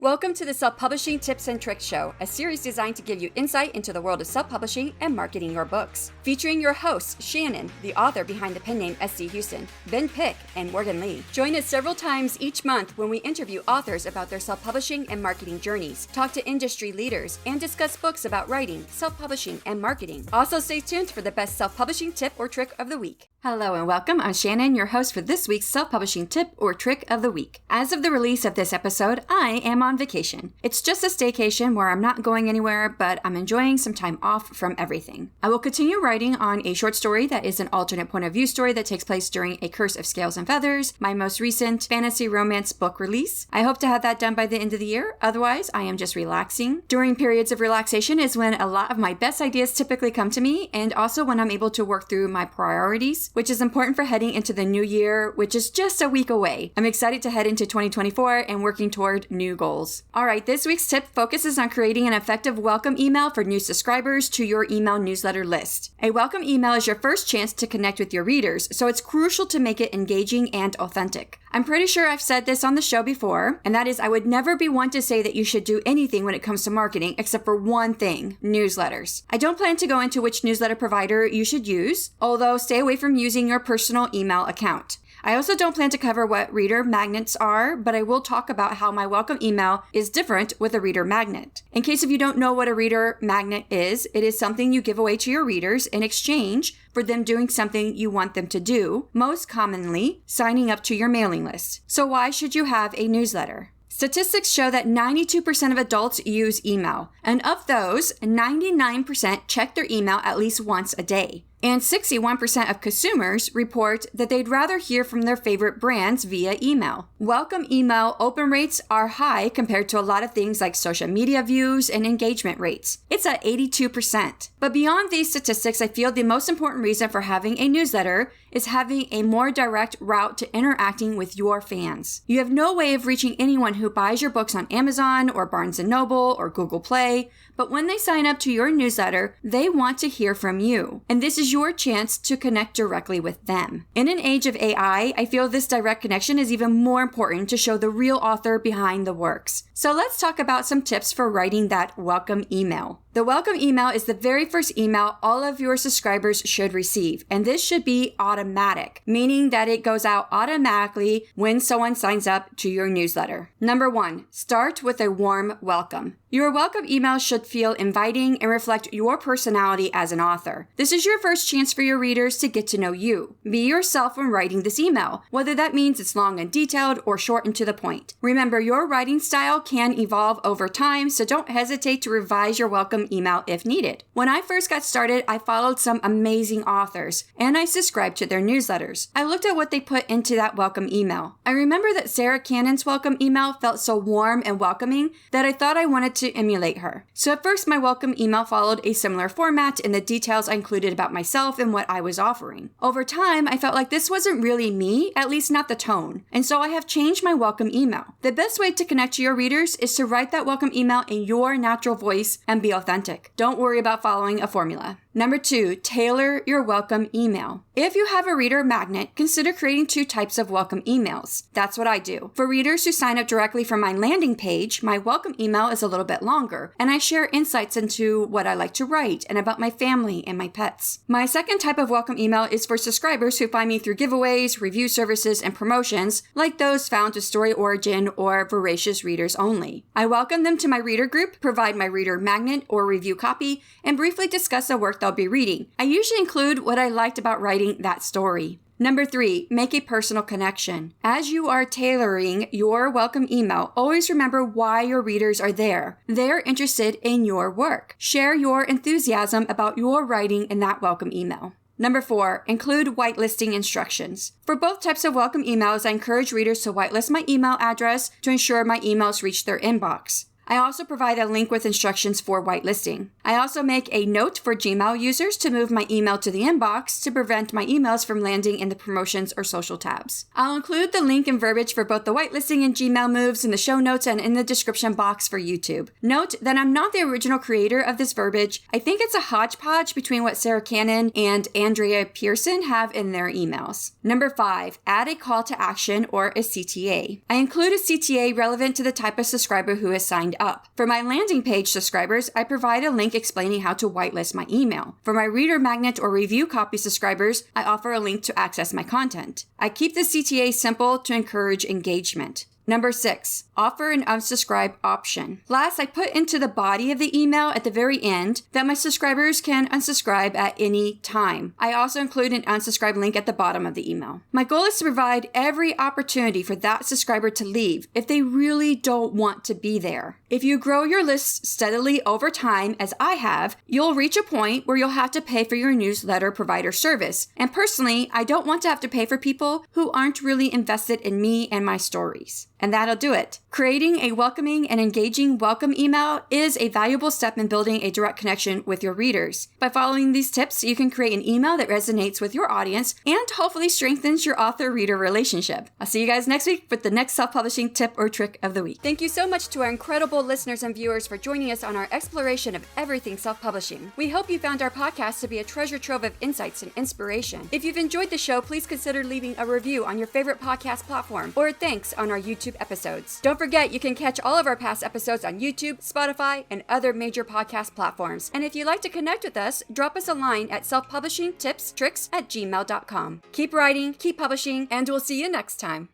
Welcome to the Self-Publishing Tips and Tricks Show, a series designed to give you insight into the world of self-publishing and marketing your books. Featuring your hosts, Shannon, the author behind the pen name S.C. Huston, Ben Pick, and Morgan Lee. Join us several times each month when we interview authors about their self-publishing and marketing journeys, talk to industry leaders, and discuss books about writing, self-publishing, and marketing. Also stay tuned for the best self-publishing tip or trick of the week. Hello and welcome. I'm Shannon, your host for this week's self-publishing tip or trick of the week. As of the release of this episode, I am on vacation. It's just a staycation where I'm not going anywhere, but I'm enjoying some time off from everything. I will continue writing on a short story that is an alternate point of view story that takes place during A Curse of Scales and Feathers, my most recent fantasy romance book release. I hope to have that done by the end of the year. Otherwise, I am just relaxing. During periods of relaxation is when a lot of my best ideas typically come to me, and also when I'm able to work through my priorities, which is important for heading into the new year, which is just a week away. I'm excited to head into 2024 and working toward new goals. All right, this week's tip focuses on creating an effective welcome email for new subscribers to your email newsletter list. A welcome email is your first chance to connect with your readers, so it's crucial to make it engaging and authentic. I'm pretty sure I've said this on the show before, and that is I would never be one to say that you should do anything when it comes to marketing except for one thing: newsletters. I don't plan to go into which newsletter provider you should use, although stay away from using your personal email account. I also don't plan to cover what reader magnets are, but I will talk about how my welcome email is different with a reader magnet. In case if you don't know what a reader magnet is, it is something you give away to your readers in exchange for them doing something you want them to do, most commonly signing up to your mailing list. So why should you have a newsletter? Statistics show that 92% of adults use email, and of those, 99% check their email at least once a day. And 61% of consumers report that they'd rather hear from their favorite brands via email. Welcome email open rates are high compared to a lot of things like social media views and engagement rates. It's at 82%. But beyond these statistics, I feel the most important reason for having a newsletter is having a more direct route to interacting with your fans. You have no way of reaching anyone who buys your books on Amazon or Barnes & Noble or Google Play, but when they sign up to your newsletter, they want to hear from you. And this is your chance to connect directly with them. In an age of AI, I feel this direct connection is even more important to show the real author behind the works. So let's talk about some tips for writing that welcome email. The welcome email is the very first email all of your subscribers should receive, and this should be automatic, meaning that it goes out automatically when someone signs up to your newsletter. Number 1, start with a warm welcome. Your welcome email should feel inviting and reflect your personality as an author. This is your first chance for your readers to get to know you. Be yourself when writing this email, whether that means it's long and detailed or short and to the point. Remember, your writing style can evolve over time, so don't hesitate to revise your welcome email if needed. When I first got started, I followed some amazing authors, and I subscribed to their newsletters. I looked at what they put into that welcome email. I remember that Sarah Cannon's welcome email felt so warm and welcoming that I thought I wanted to emulate her. So at first, my welcome email followed a similar format in the details I included about myself and what I was offering. Over time, I felt like this wasn't really me, at least not the tone, and so I have changed my welcome email. The best way to connect to your readers is to write that welcome email in your natural voice and be authentic. Don't worry about following a formula. Number 2, tailor your welcome email. If you have a reader magnet, consider creating 2 types of welcome emails. That's what I do. For readers who sign up directly from my landing page, my welcome email is a little bit longer, and I share insights into what I like to write and about my family and my pets. My second type of welcome email is for subscribers who find me through giveaways, review services, and promotions, like those found to Story Origin or Voracious Readers Only. I welcome them to my reader group, provide my reader magnet or review copy, and briefly discuss the work they'll be reading. I usually include what I liked about writing that story. Number 3, make a personal connection. As you are tailoring your welcome email, always remember why your readers are there. They're interested in your work. Share your enthusiasm about your writing in that welcome email. Number 4, include whitelisting instructions. For both types of welcome emails, I encourage readers to whitelist my email address to ensure my emails reach their inbox. I also provide a link with instructions for whitelisting. I also make a note for Gmail users to move my email to the inbox to prevent my emails from landing in the promotions or social tabs. I'll include the link and verbiage for both the whitelisting and Gmail moves in the show notes and in the description box for YouTube. Note that I'm not the original creator of this verbiage. I think it's a hodgepodge between what Sarah Cannon and Andrea Pearson have in their emails. Number 5, add a call to action or a CTA. I include a CTA relevant to the type of subscriber who has signed up. For my landing page subscribers, I provide a link explaining how to whitelist my email. For my reader magnet or review copy subscribers, I offer a link to access my content. I keep the CTA simple to encourage engagement. Number 6, offer an unsubscribe option. Last, I put into the body of the email at the very end that my subscribers can unsubscribe at any time. I also include an unsubscribe link at the bottom of the email. My goal is to provide every opportunity for that subscriber to leave if they really don't want to be there. If you grow your list steadily over time, as I have, you'll reach a point where you'll have to pay for your newsletter provider service. And personally, I don't want to have to pay for people who aren't really invested in me and my stories. And that'll do it. Creating a welcoming and engaging welcome email is a valuable step in building a direct connection with your readers. By following these tips, you can create an email that resonates with your audience and hopefully strengthens your author-reader relationship. I'll see you guys next week with the next self-publishing tip or trick of the week. Thank you so much to our incredible listeners and viewers for joining us on our exploration of everything self-publishing. We hope you found our podcast to be a treasure trove of insights and inspiration. If you've enjoyed the show, please consider leaving a review on your favorite podcast platform or thanks on our YouTube episodes. Don't forget, you can catch all of our past episodes on YouTube, Spotify, and other major podcast platforms. And if you'd like to connect with us, drop us a line at selfpubishingtipstricks@gmail.com. Keep writing, keep publishing, and we'll see you next time.